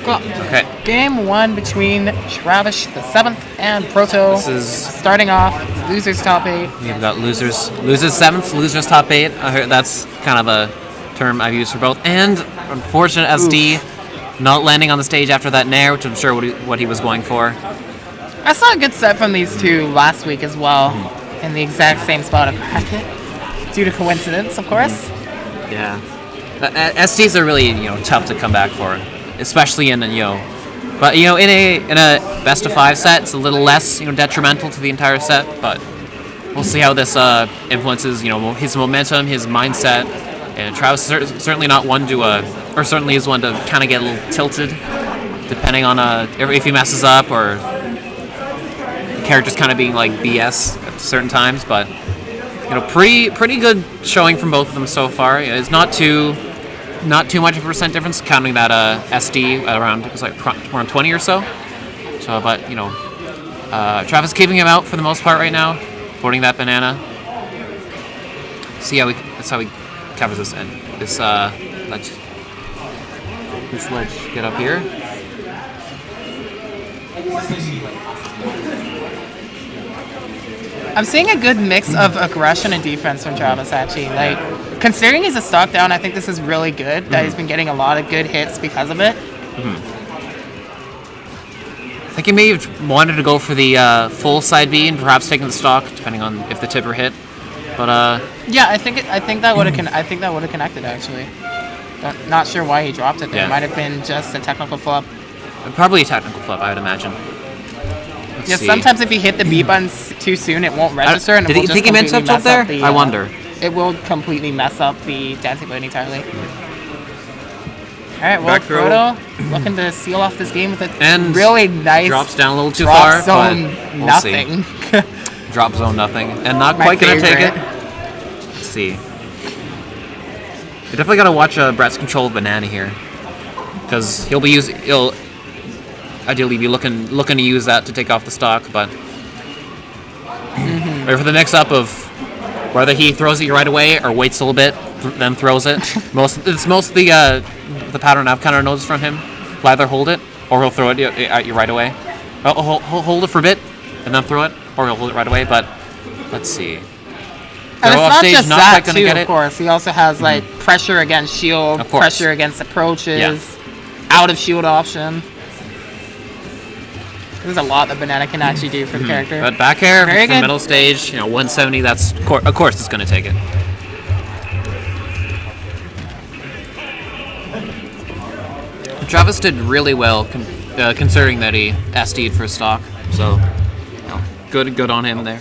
Cool. Okay. Game 1 between TravishVII and Proto. This is starting off losers top 8. We've got losers 7th, losers top 8. I heard that's kind of a term I've used for both. And unfortunate SD not landing on the stage after that nair, which I'm sure what he was going for. I saw a good set from these two last week as well, in the exact same spot of bracket, due to coincidence, of course. Yeah. SDs are really tough to come back for, especially in but in a best of 5 set, it's a little less detrimental to the entire set. But we'll see how this influences his momentum, his mindset. And Travis is certainly not one to or certainly is one to kind of get a little tilted, depending on if he messes up or the character's kind of being like BS at certain times. But pretty good showing from both of them so far. It's not too much of a percent difference, counting that SD at around around 20 or so. So, but Travis keeping him out for the most part right now, avoiding that banana. See how that's how we cover this end. This ledge. Get up here. I'm seeing a good mix of aggression and defense from Travis, actually. Like, considering he's a stock down, I think this is really good, that he's been getting a lot of good hits because of it. I think he may have wanted to go for the full side B and perhaps taking the stock, depending on if the tipper hit. But yeah, I think that would have connected, actually. Not sure why he dropped it there. Yeah. It might have been just a technical flop. Probably a technical flop, I would imagine. Let's see. Sometimes if you hit the B button too soon, it won't register, and it will just completely mess up there? I wonder. It will completely mess up the dancing blade entirely. All right, well, Proto looking to seal off this game with a really nice drops down a little too far, zone but we'll nothing. See. Drop zone nothing, and not quite gonna take it. Let's see. You definitely gotta watch Brett's control of banana here, because he'll ideally be looking to use that to take off the stock, but or for the mix up of whether he throws it right away or waits a little bit, then throws it. It's most the pattern I've kind of noticed from him. He'll either hold it or he'll throw it at you right away. He'll hold it for a bit and then throw it, or he'll hold it right away. But let's see. And it's not just that too, of course. He also has like pressure against shield, pressure against approaches, out of shield option. There's a lot that banana can actually do for the character. But back air from the middle stage, 170. That's of course it's going to take it. Travis did really well considering that he SD'd for stock. So good on him there.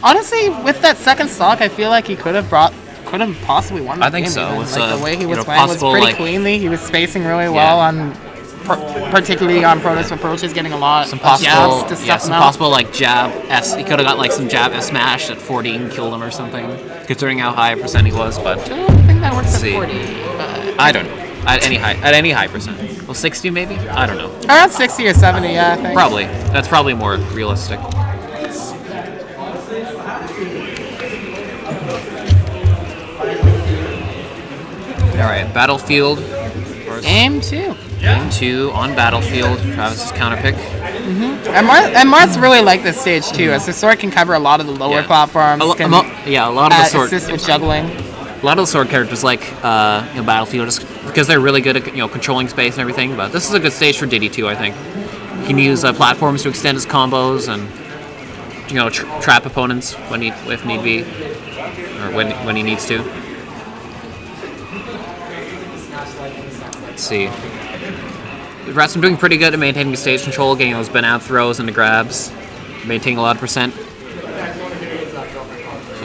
Honestly, with that second stock, I feel like he could have possibly won that game. I think so. Like the way he was playing was pretty cleanly. He was spacing really well on, particularly on Proto's approaches, getting a lot of jabs to stuff him out. Possible jab S. He could have got some jab S smash at 40 and killed him or something, considering how high a percent he was. But I don't think that works at 40. But I don't know. At any high percent. Well, 60 maybe. I don't know. Around 60 or 70, yeah, I think. Probably. That's probably more realistic. Alright, Battlefield. Game 2. Game 2 on Battlefield. Travis's counter pick. And Marth's really like this stage too, as the sword can cover a lot of the lower platforms. A lot of the sword. Assist with juggling. A lot of the sword characters like Battlefield just because they're really good at controlling space and everything. But this is a good stage for Diddy too, I think. He can use platforms to extend his combos and trap opponents if need be, or when he needs to. Let's see. Ratson doing pretty good at maintaining stage control, getting those banana throws and the grabs, maintaining a lot of percent so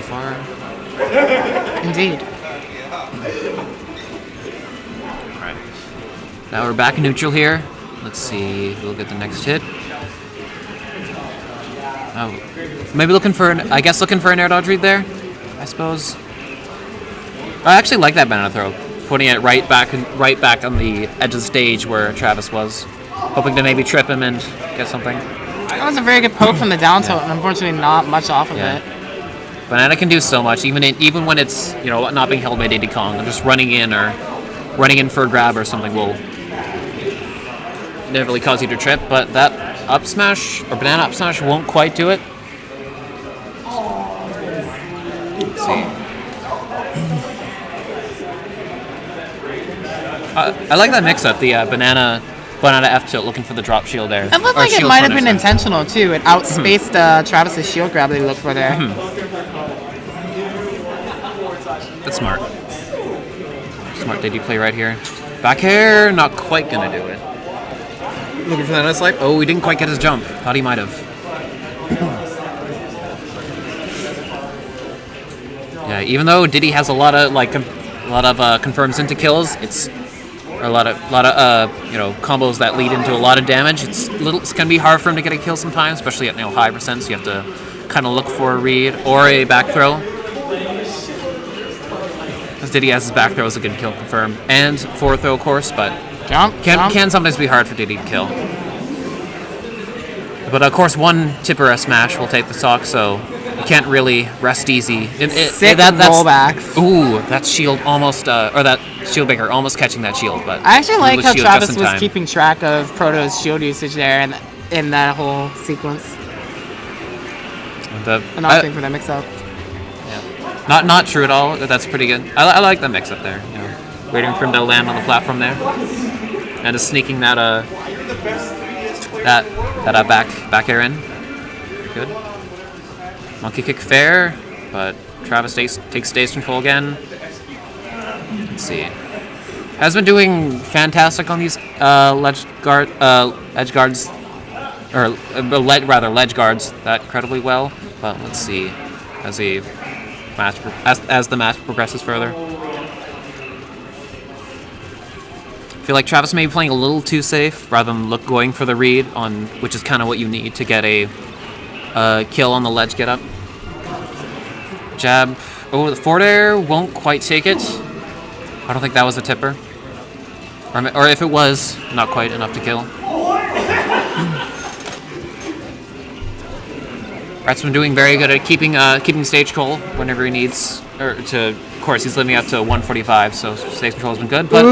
far. Indeed. Alright. Now we're back in neutral here. Let's see, we'll get the next hit. Oh, maybe looking for an air dodge read there, I suppose. I actually like that banana throw. Putting it right back on the edge of the stage where Travis was, hoping to maybe trip him and get something. That was a very good poke from the down tilt, and unfortunately not much off of it. Banana can do so much, even when it's not being held by Diddy Kong, just running in or running in for a grab or something will never really cause you to trip, but that up smash or banana up smash won't quite do it. Let's see. I like that mix-up, the banana F tilt looking for the drop shield there. It looked like it might have been intentional too. It outspaced Travis's shield grab that he looked for there. That's smart. Smart Diddy play right here. Back air, not quite gonna do it. Looking for that nice life. Oh, he didn't quite get his jump. Thought he might have. Yeah, even though Diddy has a lot of confirms into kills, it's a lot of combos that lead into a lot of damage. It's gonna be hard for him to get a kill sometimes, especially at high percent. So you have to kind of look for a read or a back throw. Because Diddy has his back throw as a good kill confirm, and forward throw, of course, but can sometimes be hard for Diddy to kill. But of course, one tipper F smash will take the stock, so you can't really rest easy. Sick rollbacks. Ooh, that shield almost, or that shield breaker almost catching that shield. But I actually like how Travis was keeping track of Proto's shield usage there and in that whole sequence. And opting for that mix-up. Yeah, not true at all. That's pretty good. I like the mix-up there. Waiting for him to land on the platform there, and just sneaking that back air in. Good. Monkey kick fair, but Travis takes stage control again. Let's see. Has been doing fantastic on these ledge guards that incredibly well. But let's see as the match progresses further. I feel like Travis may be playing a little too safe rather than going for the read on, which is kind of what you need to get a kill on the ledge get up. Jab. Oh, the forward air won't quite take it. I don't think that was a tipper. Or if it was, not quite enough to kill. Rat's been doing very good at keeping stage control whenever he needs. Of course, he's living up to 145, so stage control has been good. But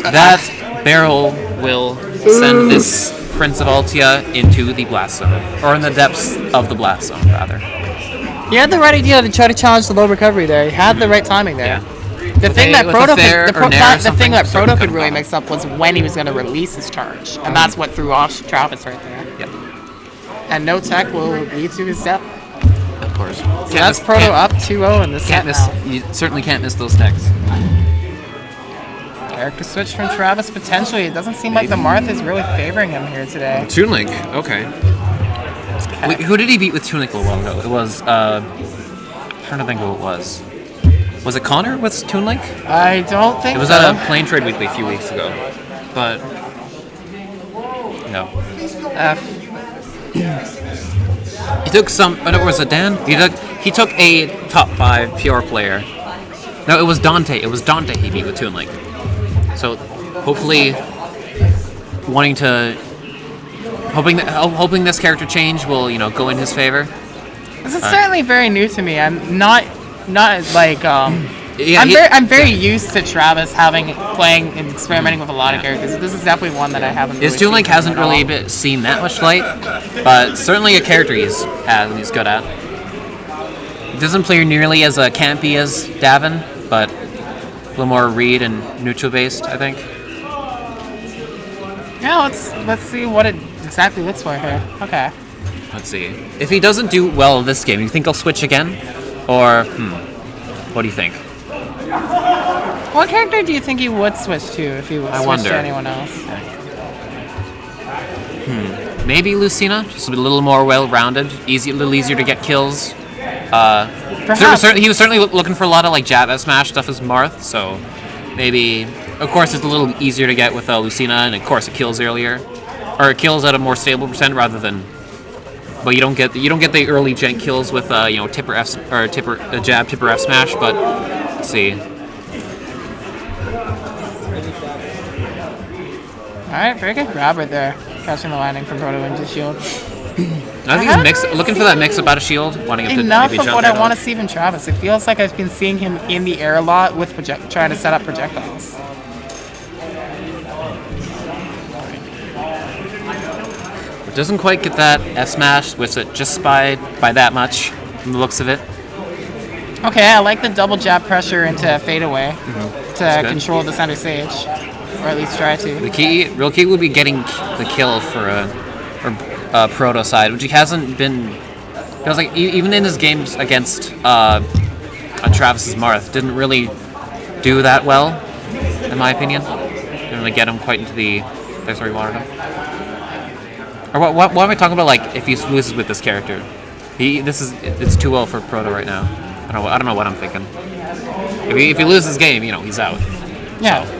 that barrel will send this Prince of Altia into the blast zone, or in the depths of the blast zone, rather. He had the right idea to try to challenge the low recovery there. He had the right timing there. Yeah. The thing that Proto could really mix up was when he was going to release his charge, and that's what threw off Travis right there. Yep. And no tech will lead to his death. Of course. So that's Proto up 2-0 in this set now. You certainly can't miss those techs. Character switch from Travis potentially. It doesn't seem like the Marth is really favoring him here today. Toon Link, okay. Wait, who did he beat with Toon Link a while ago? It was, I'm trying to think who it was. Was it Connor with Toon Link? I don't think so. It was at a Plane Trade Weekly a few weeks ago. But, no. He took was it Dan? He took a top 5 PR player. No, it was Dante. It was Dante he beat with Toon Link. So, hopefully, hoping this character change will, go in his favor. This is certainly very new to me. I'm not like yeah, I'm very used to Travis playing and experimenting with a lot of characters. This is definitely one that I haven't. His Toon Link hasn't really seen that much light, but certainly a character he's good at. He doesn't play nearly as campy as Davin, but a little more read and neutral based, I think. Yeah, let's see what it exactly looks for here. Okay. Let's see. If he doesn't do well in this game, you think he'll switch again? Or, what do you think? What character do you think he would switch to if he would switch to anyone else? Maybe Lucina, just a little more well-rounded, a little easier to get kills. He was certainly looking for a lot of jab smash stuff as Marth, so maybe, of course, it's a little easier to get with Lucina, and of course it kills earlier, or it kills at a more stable percent rather than. But you don't get the early jank kills with tipper F or jab tipper F smash. But let's see. All right, very good grab right there, catching the landing from Proto into shield. I think he's looking for that mix up out of shield, wanting him to enough maybe of jump what I want to see from Travis. It feels like I've been seeing him in the air a lot with trying to set up projectiles. It doesn't quite get that F smash, with it just by that much, from the looks of it. Okay, I like the double jab pressure into fadeaway to control the center stage, or at least try to. The real key would be getting the kill for Proto side, which he hasn't been. Feels like even in his games against Travis's Marth, didn't really do that well, in my opinion. Didn't really get him quite into the place where he wanted him. Or what am I talking about? Like if he loses with this character, it's too well for Proto right now. I don't know what I'm thinking. If he loses this game, he's out. Yeah. So.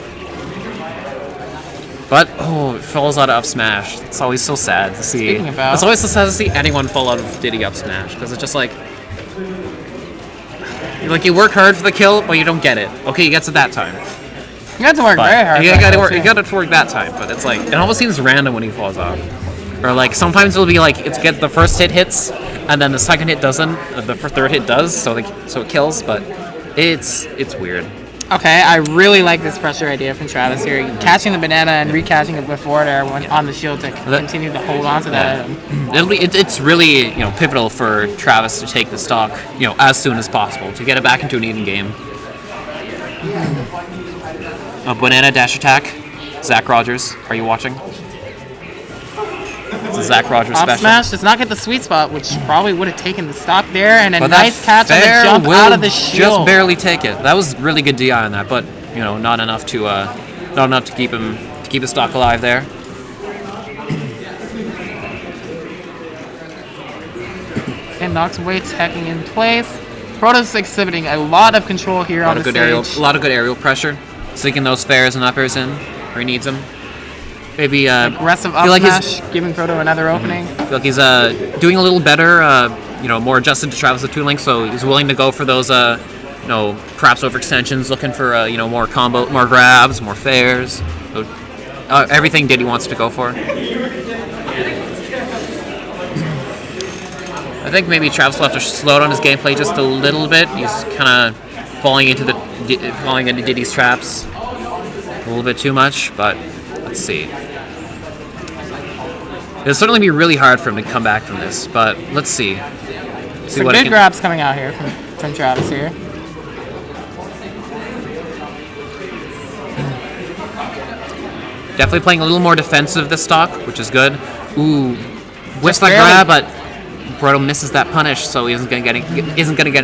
But it falls out of up smash. It's always so sad to see. It's always so sad to see anyone fall out of Diddy up smash because it's just like you work hard for the kill, but you don't get it. Okay, he gets it that time. You got to work very hard. You got to work that time, but it's like it almost seems random when he falls off. Or like sometimes it'll be like the first hit hits, and then the second hit doesn't. The third hit does, so it kills. But it's weird. Okay, I really like this pressure idea from Travis here. Catching the banana and recatching it before there on the shield to continue to hold on to that item. It's really pivotal for Travis to take the stock as soon as possible to get it back into an even game. A banana dash attack. Zach Rogers, are you watching? It's a Zach Rogers Up special. smash does not get the sweet spot, which probably would have taken the stock there, and a nice catch on the jump out of the shield. Just barely take it. That was really good DI on that, but not enough to keep his stock alive there. And knocks away, teching in place. Proto's exhibiting a lot of control here on the stage. A lot of good aerial pressure, sinking those fares and uppers in where he needs them. Maybe aggressive up smash, giving Proto another opening. I feel like he's doing a little better, more adjusted to Travis with Toon Link, so he's willing to go for those, perhaps overextensions, looking for more combo, more grabs, more fares, so, everything Diddy wants to go for. I think maybe Travis will have to slow down his gameplay just a little bit. He's kind of falling into Diddy's traps a little bit too much, but let's see. It'll certainly be really hard for him to come back from this, but let's see. Some good grabs coming out here from Travis here. Definitely playing a little more defensive this stock, which is good. Ooh, whiffs that grab, but Proto misses that punish, so he isn't gonna get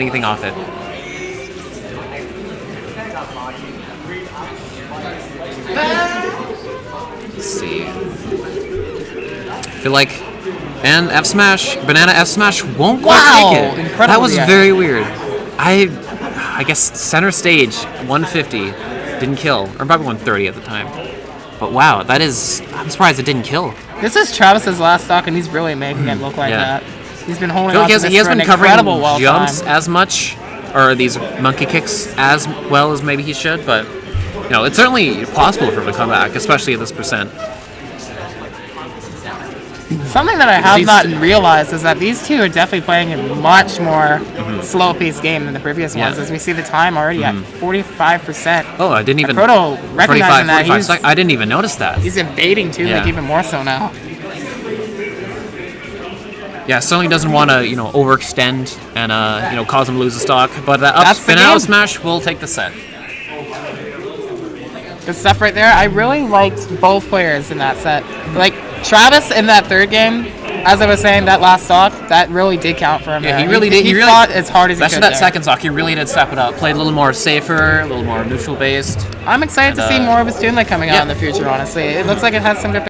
anything off it. Let's see. I feel like, and F smash, banana F smash won't quite take it. Incredible That was reaction. very weird. I guess center stage 150 didn't kill, or probably 130 at the time. But wow, I'm surprised it didn't kill. This is Travis's last stock, and he's really making it look like that. He's been holding on to this he hasn't for an been covering incredible well jumps time. as much, or these monkey kicks as well as maybe he should, but it's certainly possible for him to come back, especially at this percent. Something that I have not realized is that these two are definitely playing a much more slow-paced game than the previous ones, as we see the time already at 45%. Oh, I didn't even... Proto recognizing that, I didn't even notice that. He's evading too, like even more so now. Yeah, certainly doesn't want to, overextend and, cause him to lose a stock, but that spin out smash will take the set. Good stuff right there. I really liked both players in that set. Like, Travis in that third game, as I was saying, that last stock, that really did count for him. Yeah, he really did. He fought as hard as he could. Especially that second stock, he really did step it up. Played a little more safer, a little more neutral based. I'm excited to see more of his Toon Link coming out in the future, honestly. It looks like it has some good